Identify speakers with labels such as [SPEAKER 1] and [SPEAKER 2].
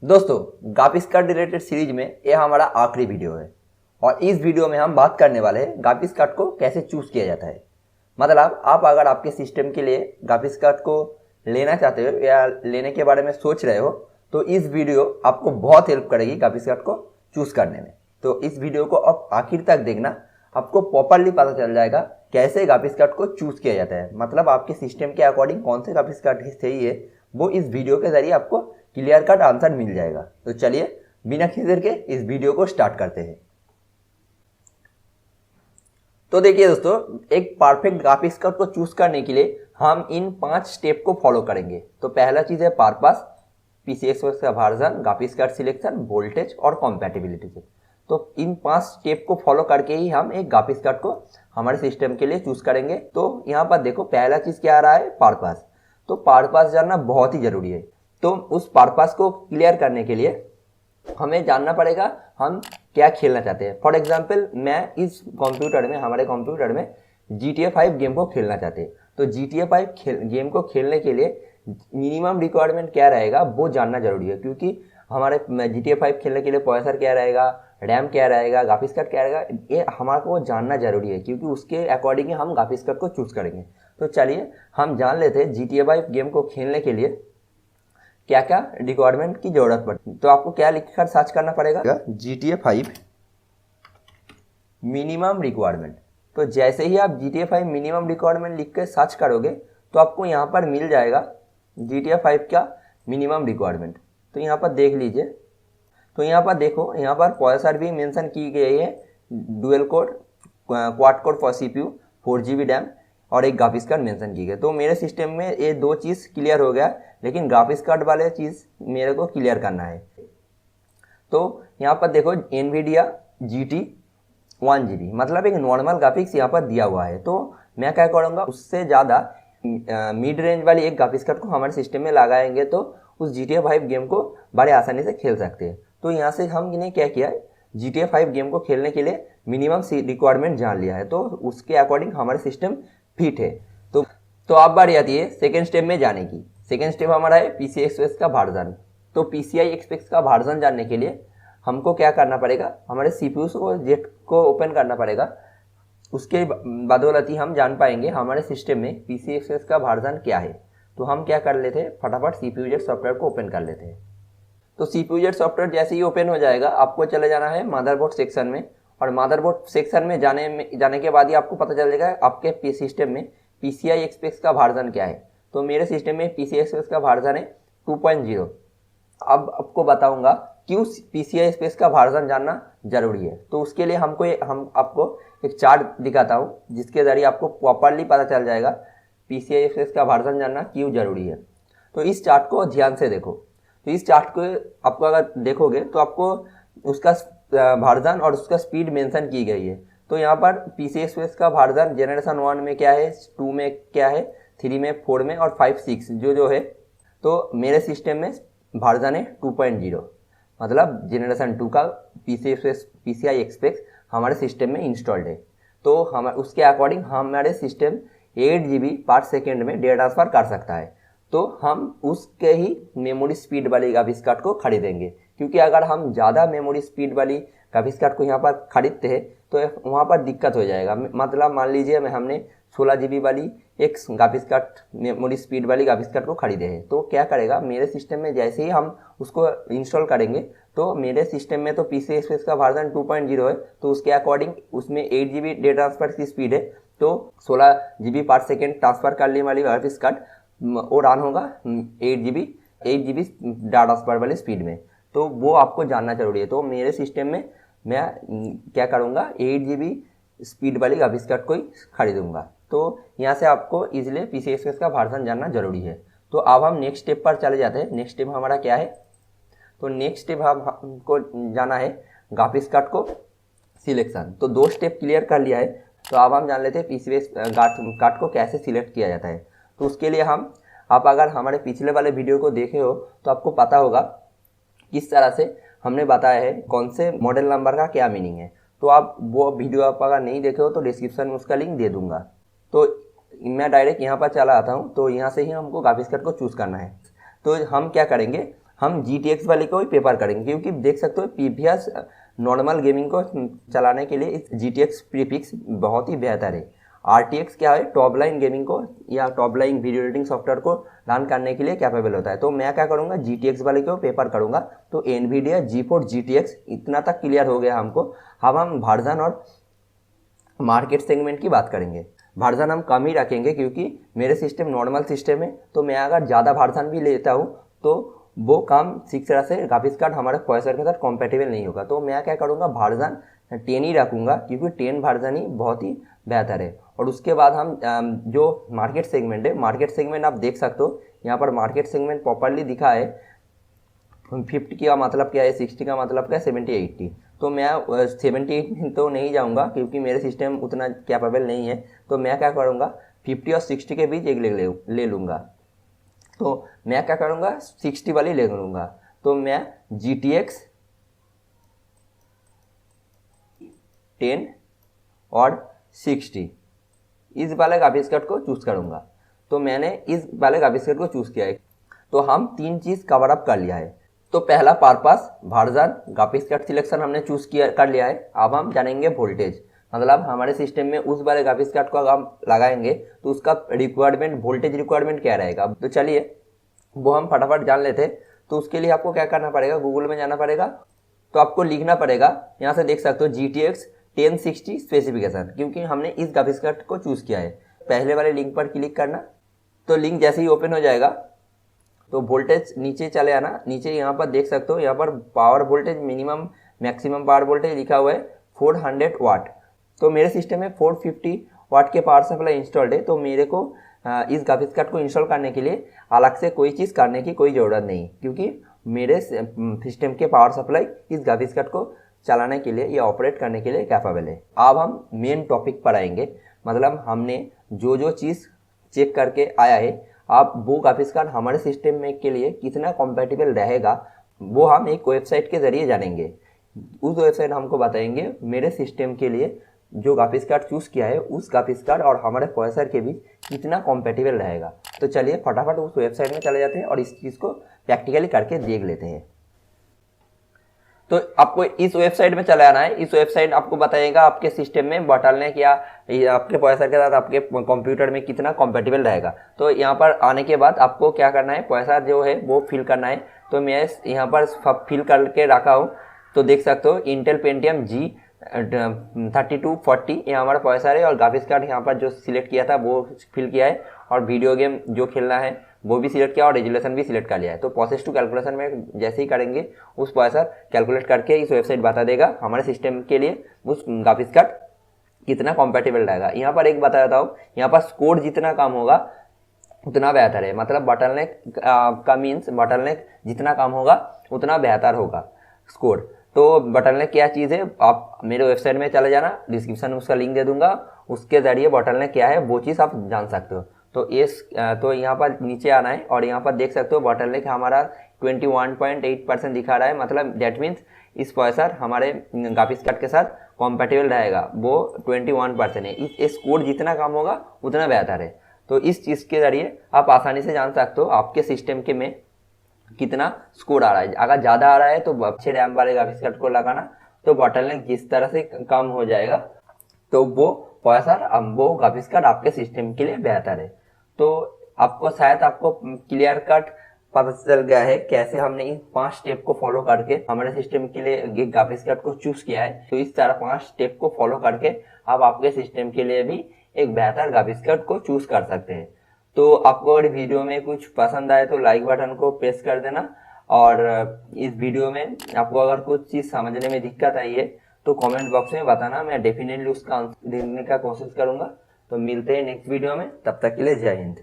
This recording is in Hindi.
[SPEAKER 1] दोस्तों, ग्राफिक्स कार्ड रिलेटेड सीरीज में यह हमारा आखिरी वीडियो है और इस वीडियो में हम बात करने वाले हैं ग्राफिक्स कार्ड को कैसे चूज किया जाता है। मतलब आप अगर आपके सिस्टम के लिए ग्राफिक्स कार्ड को लेना चाहते हो या लेने के बारे में सोच रहे हो तो इस वीडियो आपको बहुत हेल्प करेगी ग्राफिक्स कार्ड को चूज करने में। तो इस वीडियो को आप आखिर तक देखना, आपको प्रॉपरली पता चल जाएगा कैसे ग्राफिक्स कार्ड को चूज किया जाता है। मतलब आपके सिस्टम के अकॉर्डिंग कौन से ग्राफिक्स कार्ड सही है वो इस वीडियो के जरिए आपको क्लियर कट आंसर मिल जाएगा। तो चलिए बिना किसी देर के इस वीडियो को स्टार्ट करते हैं। तो देखिए दोस्तों, एक परफेक्ट ग्राफिक्स कार्ड को चूज करने के लिए हम इन 5 स्टेप को फॉलो करेंगे। तो पहला चीज है पर्पस, पीसीएक्सवर्क्स का version, graphics card selection, voltage और कॉम्पैटिबिलिटी से। तो इन 5 स्टेप को फॉलो करके ही हम एक ग्राफिक्स कार्ड को हमारे सिस्टम के लिए चूज करेंगे। तो यहाँ पर देखो पहला चीज क्या आ रहा है, पर्पस। तो पर्पस जानना बहुत ही जरूरी है। तो उस पर्पस को क्लियर करने के लिए हमें जानना पड़ेगा हम क्या खेलना चाहते हैं। फॉर एग्जाम्पल मैं इस कंप्यूटर में, हमारे कंप्यूटर में GTA 5 गेम को खेलना चाहते हैं। तो GTA 5 गेम को खेलने के लिए मिनिमम रिक्वायरमेंट क्या रहेगा वो जानना जरूरी है, क्योंकि हमारे GTA 5 खेलने के लिए प्रोसेसर क्या रहेगा, रैम क्या रहेगा, ग्राफिक्स कार्ड क्या रहेगा, ये हमारे को जानना जरूरी है, क्योंकि उसके अकॉर्डिंग हम ग्राफिक्स कार्ड को चूज करेंगे। तो चलिए हम जान लेते हैं GTA 5 गेम को खेलने के लिए क्या क्या रिक्वायरमेंट की जरूरत पड़ती है। तो आपको क्या लिखकर सर्च करना पड़ेगा, GTA 5 मिनिमम रिक्वायरमेंट। तो जैसे ही आप GTA 5 मिनिमम रिक्वायरमेंट लिख के सर्च करोगे तो आपको यहाँ पर मिल जाएगा GTA 5 का मिनिमम रिक्वायरमेंट। तो यहाँ पर देख लीजिए। तो यहाँ पर देखो, यहाँ पर प्रोसेसर भी मेंशन की गई है, dual core quad core for CPU, 4GB RAM और एक ग्राफिक्स कार्ड मेंशन की गई। तो मेरे सिस्टम में ये दो चीज़ क्लियर हो गया, लेकिन ग्राफिक्स कार्ड वाले चीज़ मेरे को क्लियर करना है। तो यहाँ पर देखो NVIDIA GT 1GB, मतलब एक नॉर्मल ग्राफिक्स यहाँ पर दिया हुआ है। तो मैं क्या करूँगा, उससे ज़्यादा मिड रेंज वाली एक ग्राफिक्स कार्ड को हमारे सिस्टम में लगाएंगे तो उस GTA 5 गेम को बड़े आसानी से खेल सकते हैं। तो यहाँ से हमने क्या किया है, GTA 5 गेम को खेलने के लिए मिनिमम रिक्वायरमेंट जान लिया है। तो उसके अकॉर्डिंग हमारे सिस्टम फिट है। तो अब बारी आती है सेकेंड स्टेप में जाने की। सेकेंड स्टेप हमारा है PCI Express का वर्जन। तो PCI Express का वर्जन जानने के लिए हमको क्या करना पड़ेगा, हमारे CPU को जेट को ओपन करना पड़ेगा। उसके बदौलत ही हम जान पाएंगे हमारे सिस्टम में PCI Express का वर्जन क्या है। तो हम क्या कर लेते हैं, फटाफट CPU सॉफ्टवेयर को ओपन कर लेते हैं। तो CPU सॉफ्टवेयर जैसे ही ओपन हो जाएगा आपको चले जाना है मदरबोर्ड सेक्शन में, और मदरबोर्ड सेक्शन में जाने के बाद ही आपको पता चल जाएगा आपके सिस्टम में PCI Express का वर्जन क्या है। तो मेरे सिस्टम में PCI Express का वर्जन है 2.0। अब आपको बताऊंगा क्यों PCI Express का वर्जन जानना जरूरी है। तो उसके लिए हम आपको एक चार्ट दिखाता हूँ, जिसके जरिए आपको प्रॉपरली पता चल जाएगा PCI Express का वर्जन जानना क्यों जरूरी है। तो इस चार्ट को ध्यान से देखो। तो इस चार्ट को आपको अगर देखोगे तो आपको उसका वर्जन और उसका स्पीड मेंशन की गई है। तो यहाँ पर PCI Express का वर्जन जनरेशन 1 में क्या है, 2 में क्या है, 3 में, 4 में और 5, 6 जो है। तो मेरे सिस्टम में वर्जन है 2.0, मतलब जनरेशन 2 का PCI Express हमारे सिस्टम में इंस्टॉल्ड है। तो हम उसके अकॉर्डिंग हमारे सिस्टम 8GB पर सेकेंड में डेटा ट्रांसफर कर सकता है। तो हम उसके ही मेमोरी स्पीड वाली ग्राफिक्स कार्ड को खरीदेंगे, क्योंकि अगर हम ज़्यादा मेमोरी स्पीड वाली ग्राफिक्स कार्ड को यहाँ पर खरीदते हैं तो वहाँ पर दिक्कत हो जाएगा। मतलब मान लीजिए हमने 16GB वाली एक ग्राफिक्स कार्ड, मेमोरी स्पीड वाली ग्राफिक्स कार्ड को खरीदे हैं। तो क्या करेगा, मेरे सिस्टम में जैसे ही हम उसको इंस्टॉल करेंगे तो मेरे सिस्टम में तो PCI Express का वर्जन 2.0 है। तो उसके अकॉर्डिंग उसमें 8GB डेटा ट्रांसफर की स्पीड है। तो 16GB पर सेकेंड ट्रांसफर करने वाली ग्राफिक्स कार्ड वो रन होगा 8GB डाटा ट्रांसफर वाली स्पीड में। तो वो आपको जानना जरूरी है। तो मेरे सिस्टम में मैं क्या करूँगा, 8GB स्पीड वाली ग्राफिक्स कार्ड को ही खरीदूंगा। तो यहाँ से आपको इजीली PCI Express का वर्जन जानना जरूरी है। तो अब हम नेक्स्ट स्टेप पर चले जाते हैं। नेक्स्ट स्टेप हमारा क्या है, तो नेक्स्ट स्टेप हमको जाना है ग्राफिक्स कार्ड को सिलेक्शन। तो 2 स्टेप क्लियर कर लिया है। तो अब हम जान लेते हैं PCI कार्ड को कैसे सिलेक्ट किया जाता है। तो उसके लिए आप अगर हमारे पिछले वाले वीडियो को देखे हो तो आपको पता होगा किस तरह से हमने बताया है कौन से मॉडल नंबर का क्या मीनिंग है। तो आप वो वीडियो आप अगर नहीं देखे हो तो डिस्क्रिप्शन में उसका लिंक दे दूंगा। तो मैं डायरेक्ट यहाँ पर चला आता हूँ। तो यहाँ से ही हमको ग्राफिक्स कार्ड को चूज़ करना है। तो हम क्या करेंगे, हम GTX वाले को ही प्रेफर करेंगे, क्योंकि देख सकते हो प्रीवियस नॉर्मल गेमिंग को चलाने के लिए इस GTX प्रीफिक्स बहुत ही बेहतर है। RTX क्या है, टॉप लाइन गेमिंग को या top line video editing software को रन करने के लिए कैपेबल होता है। तो मैं क्या करूँगा, GTX वाले को प्रेफर करूँगा। तो NVIDIA GeForce GTX इतना तक क्लियर हो गया हमको। अब हम वर्जन और मार्केट सेगमेंट की बात करेंगे। वर्जन हम कम ही रखेंगे, क्योंकि मेरे सिस्टम नॉर्मल सिस्टम है, तो मैं अगर ज़्यादा वर्जन भी लेता हूँ तो वो काम ठीक तरह से ग्राफिक्स कार्ड हमारे प्रोसेसर के साथ कॉम्पेटिबल नहीं होगा। तो मैं क्या करूँगा, वर्जन 10 ही रखूँगा, क्योंकि 10 वर्जन ही बहुत ही बेहतर है। और उसके बाद हम जो मार्केट सेगमेंट है, मार्केट सेगमेंट आप देख सकते हो, यहाँ पर मार्केट सेगमेंट प्रॉपरली दिखा है। 50 का मतलब क्या है, 60 का मतलब क्या है, 70 80। तो मैं 70 तो नहीं जाऊंगा, क्योंकि मेरे सिस्टम उतना कैपेबल नहीं है। तो मैं क्या करूंगा, 50 और 60 के बीच एक ले लूँगा। तो मैं क्या करूंगा, 60 वाली ले लूँगा। तो मैं GTX 10 और 60 इस वाले ग्राफिक्स कार्ड को चूज़ करूंगा। तो मैंने इस वाले ग्राफिक्स कार्ड को चूज़ किया है। तो हम 3 चीज़ कवर अप कर लिया है। तो पहला purpose version, graphics card selection हमने चूज़ किया कर लिया है। अब हम जानेंगे वोल्टेज, मतलब हमारे सिस्टम में उस वाले ग्राफिक्स कार्ड को अगर हम लगाएंगे तो उसका रिक्वायरमेंट, वोल्टेज रिक्वायरमेंट क्या रहेगा। तो चलिए वो हम फटाफट जान लेते हैं। तो उसके लिए आपको क्या करना पड़ेगा, गूगल में जाना पड़ेगा। तो आपको लिखना पड़ेगा, यहाँ से देख सकते हो GTX 1060 स्पेसिफिकेशन, क्योंकि हमने इस ग्राफिक्स कार्ड को चूज़ किया है। पहले वाले लिंक पर क्लिक करना। तो लिंक जैसे ही ओपन हो जाएगा तो वोल्टेज नीचे चले आना। नीचे यहाँ पर देख सकते हो, यहाँ पर power voltage, minimum maximum power voltage लिखा हुआ है 400 वाट। तो मेरे सिस्टम में 450 वाट के पावर सप्लाई इंस्टॉल्ड है। तो मेरे को इस ग्राफिक्स कार्ड को इंस्टॉल करने के लिए अलग से कोई चीज़ करने की कोई ज़रूरत नहीं, क्योंकि मेरे सिस्टम के पावर सप्लाई इस ग्राफिक्स कार्ड को चलाने के लिए या ऑपरेट करने के लिए कैपेबल है। अब हम मेन टॉपिक पर आएंगे, मतलब हमने जो जो चीज़ चेक करके आया है, अब वो ग्राफिक्स कार्ड हमारे सिस्टम में के लिए कितना कॉम्पेटिबल रहेगा, वो हम एक वेबसाइट के ज़रिए जानेंगे। उस वेबसाइट हमको बताएंगे मेरे सिस्टम के लिए जो ग्राफिक्स कार्ड चूज़ किया है, उस ग्राफिक्स कार्ड और हमारे प्रोसेसर के बीच कितना कॉम्पेटिबल रहेगा। तो चलिए फटाफट उस वेबसाइट में चले जाते हैं और इस चीज़ को प्रैक्टिकली करके देख लेते हैं। तो आपको इस वेबसाइट में चले आना है। इस वेबसाइट आपको बताएगा आपके सिस्टम में बॉटलनेक या आपके प्रोसेसर के साथ आपके कंप्यूटर में कितना कॉम्पेटिबल रहेगा। तो यहाँ पर आने के बाद आपको क्या करना है, प्रोसेसर जो है वो फिल करना है। तो मैं यहाँ पर फिल करके रखा हूँ। तो देख सकते हो इंटेल पेंटियम G3240 ये हमारा प्रोसेसर है, और ग्राफिक्स कार्ड यहाँ पर जो सिलेक्ट किया था वो फिल किया है, और वीडियो गेम जो खेलना है वो भी सिलेक्ट किया और रेजोल्यूशन भी सिलेक्ट कर लिया है। तो प्रोसेस टू कैलकुलेशन में जैसे ही करेंगे उस प्रोसेसर कैलकुलेट करके इस वेबसाइट बता देगा हमारे सिस्टम के लिए उस ग्राफिक्स कार्ड कितना कॉम्पेटिबल रहेगा। यहाँ पर एक बता देता हूँ, यहाँ पर स्कोर जितना कम होगा उतना बेहतर है, मतलब बॉटलनेक का मीन्स बॉटलनेक जितना कम होगा उतना बेहतर होगा स्कोर। तो बॉटलनेक क्या चीज़ है, आप मेरे वेबसाइट में चले जाना, डिस्क्रिप्शन में उसका लिंक दे दूंगा, उसके ज़रिए बॉटलनेक क्या है वो चीज़ आप जान सकते हो। तो यहाँ पर नीचे आना है और यहाँ पर देख सकते हो बॉटलनेक हमारा 21.8% दिखा रहा है, मतलब दैट मीन्स इस प्रोसेसर हमारे ग्राफिक्स कार्ड के साथ कॉम्पेटिबल रहेगा, वो 21% है। इस स्कोर जितना कम होगा उतना बेहतर है। तो इस चीज़ के ज़रिए आप आसानी से जान सकते हो आपके सिस्टम के में कितना स्कोर आ रहा है। अगर ज़्यादा आ रहा है तो अच्छे रैम वाले ग्राफिक्स कार्ड को लगाना, तो बॉटलनेक जिस तरह से कम हो जाएगा तो वो प्रोसेसर वो ग्राफिक्स कार्ड आपके सिस्टम के लिए बेहतर है। तो आपको शायद आपको क्लियर कट पता चल गया है कैसे हमने इन 5 स्टेप को फॉलो करके हमारे सिस्टम के लिए ग्राफिक्स कार्ड को चूज किया है। तो इस तरह 5 स्टेप को फॉलो करके आप आपके सिस्टम के लिए भी एक बेहतर ग्राफिक्स कार्ड को चूज कर सकते हैं। तो आपको अगर वीडियो में कुछ पसंद आए तो लाइक बटन को प्रेस कर देना, और इस वीडियो में आपको अगर कुछ चीज़ समझने में दिक्कत आई है तो कमेंट बॉक्स में बताना, मैं डेफिनेटली उसका आंसर देने का कोशिश करूंगा। तो मिलते हैं नेक्स्ट वीडियो में, तब तक के लिए जय हिंद।